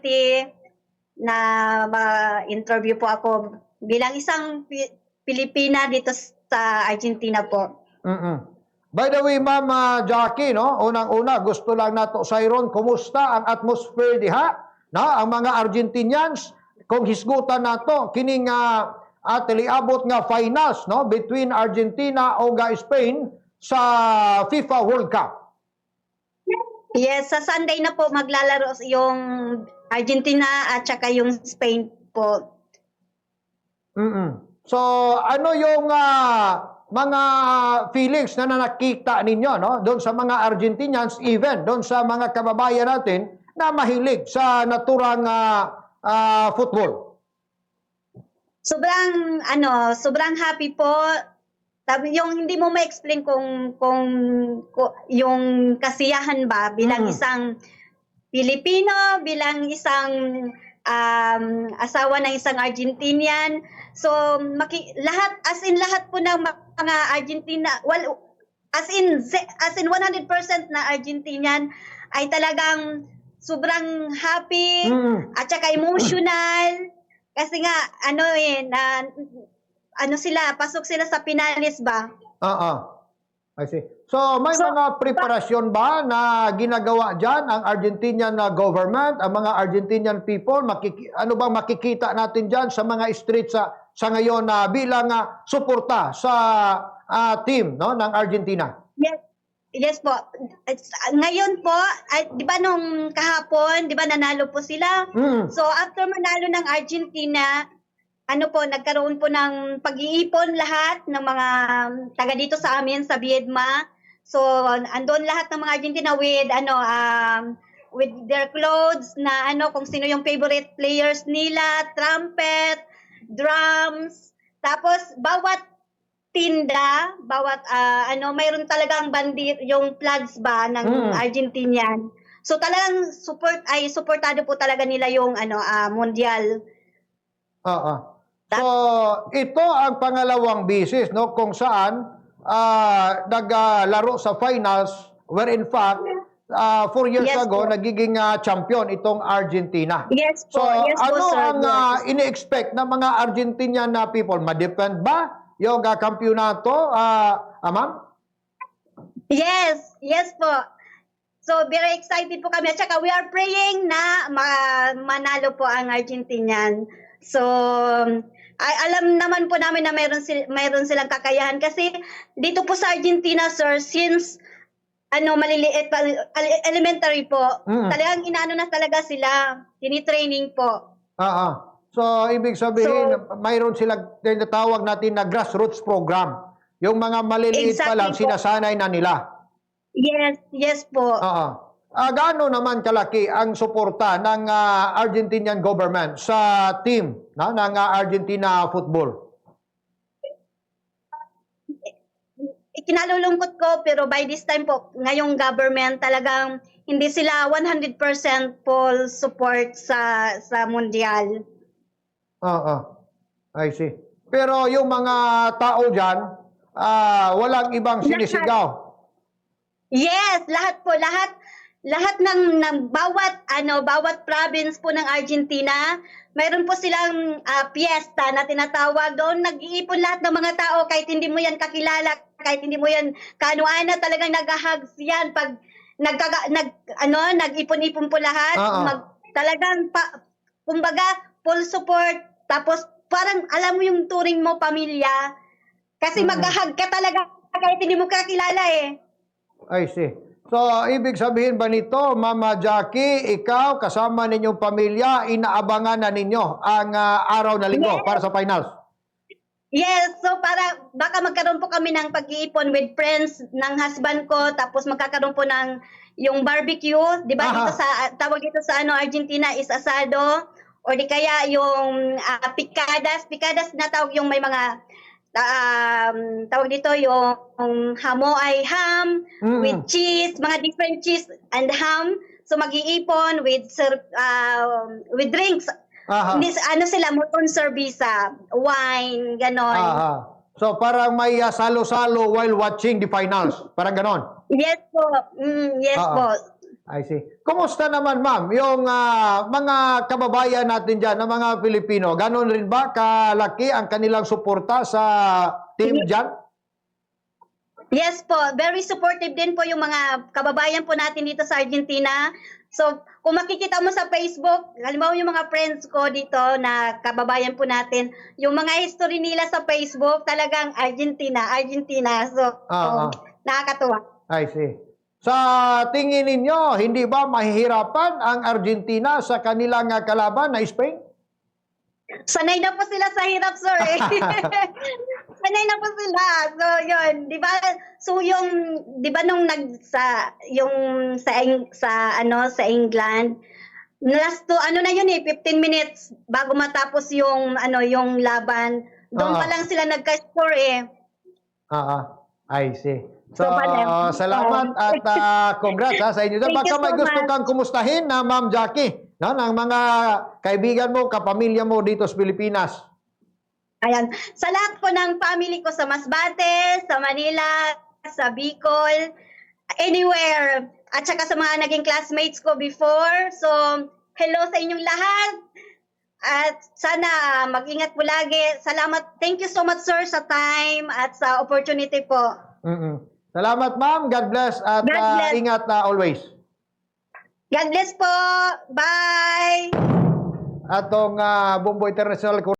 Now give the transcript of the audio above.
opportunity na ma-interview po ako bilang isang Pilipina dito sa Argentina po. By the way, Ma'am Jackie, no? Unang-una, gusto lang nato sayron, kumusta ang atmosphere diha? Na ang mga Argentinians, kung hisgutan nato kining tiliabot nga finals, no, between Argentina o Spain sa FIFA World Cup. Yes, sa Sunday na po maglalaro yung Argentina at saka yung Spain po. So, ano yung mga feelings na nakita ninyo, no? Doon sa mga Argentinians, even doon sa mga kababayan natin na mahilig sa naturang football? Sobrang happy po. Yung hindi mo ma-explain kung yung kasiyahan ba bilang isang Pilipino, bilang isang asawa ng isang Argentinian. So lahat po ng mga Argentina, as in 100% na Argentinian ay talagang sobrang happy at saka emotional kasi nga pasok sila sa finalis ba? I see. So, may mga preparasyon ba na ginagawa dyan ang Argentinian government, ang mga Argentinian people? Ano bang makikita natin dyan sa mga streets sa ngayon na bilang suporta sa team, no, ng Argentina? Yes po. Ngayon po, di ba nung kahapon, di ba nanalo po sila? So, after manalo ng Argentina, nagkaroon po ng pag-iipon lahat ng mga taga dito sa amin sa Viedma. So, andun lahat ng mga Argentina with their clothes na kung sino yung favorite players nila, trumpet, drums. Tapos bawat tinda, mayroon talagang bandit yung flags ba ng Argentinian. So, talagang supportado po talaga nila yung mundial. So, ito ang pangalawang bisis, no, kung saan naglaro sa finals where in fact 4 years ago nagiging champion itong Argentina. Yes po, ano sir. ang ini-expect ng mga Argentinian na people? Ma-depend ba yung kampyonato, ma'am? Yes po. So, very excited po kami. At saka, we are praying na manalo po ang Argentinian. So, alam naman po namin na mayroon silang kakayahan. Kasi, dito po sa Argentina, sir, since maliliit pa, elementary po, talagang inaano na talaga sila. Tinitraining po. So, ibig sabihin, mayroon silang tinatawag natin na grassroots program. Yung mga maliliit pa lang, sinasanay na nila. Yes po. Gaano naman kalaki ang suporta ng Argentinian government sa team ng Argentina football? Kinalulungkot ko, pero by this time po, ngayong government talagang hindi sila 100% full support sa mundial. I see. Pero yung mga tao dyan, walang ibang sinisigaw. Yes, lahat po, lahat ng bawat province po ng Argentina, mayroon po silang piyesta na tinatawag doon. Nag-iipon lahat ng mga tao kahit hindi mo yan kakilala, kahit hindi mo yan kaano-ana, talagang nag-hugs yan pag nag-ipon-ipon po lahat. Talagang kumbaga full support, tapos parang alam mo yung turing mo pamilya kasi mag-hug ka talaga kahit hindi mo kakilala eh. I see. So, ibig sabihin ba nito, Mama Jackie, ikaw, kasama ninyong pamilya, inaabangan na ninyo ang araw na linggo para sa finals? Yes, so baka magkaroon po kami ng pag-iipon with friends ng husband ko, tapos magkakaroon po ng yung barbecue, di ba dito tawag dito sa Argentina is asado, or di kaya yung picadas na tawag yung may mga tawag dito yung hamo ay ham with cheese, mga different cheese and ham. So mag-iipon with drinks. Sila moton servisa, wine, ganon. So parang may salo-salo while watching the finals, parang ganon. Yes po. Yes po. I see. Kumusta naman, ma'am, yung mga kababayan natin dyan, ng mga Pilipino, ganon rin ba kalaki ang kanilang suporta sa team dyan? Yes po, very supportive din po yung mga kababayan po natin dito sa Argentina. So, kung makikita mo sa Facebook, halimbawa yung mga friends ko dito na kababayan po natin, yung mga history nila sa Facebook, talagang Argentina, Argentina. So, nakakatuwa. I see. Sa tingin ninyo, hindi ba mahihirapan ang Argentina sa kanilang kalaban na Spain? Sanay na po sila sa hirap, sir. Eh. Sanay na po sila. So, yun, 'di ba? So yung 'di ba nung sa England, last to ano na yun 15 minutes bago matapos yung yung laban. Doon pa lang sila nagka-score eh. I see. So, So, salamat at congrats sa inyo. Thank Baka you so may gusto much. kang kumustahin na Ma'am Jackie, no, ng mga kaibigan mo, kapamilya mo dito sa Pilipinas. Ayan. Sa lahat po ng family ko sa Masbate, sa Manila, sa Bicol, anywhere. At saka sa mga naging classmates ko before. So, hello sa inyong lahat. At sana mag-ingat po lagi. Salamat. Thank you so much, sir, sa time at sa opportunity po. Salamat, ma'am. God bless at God bless. ingat always. God bless po. Bye! Atong Bumbo International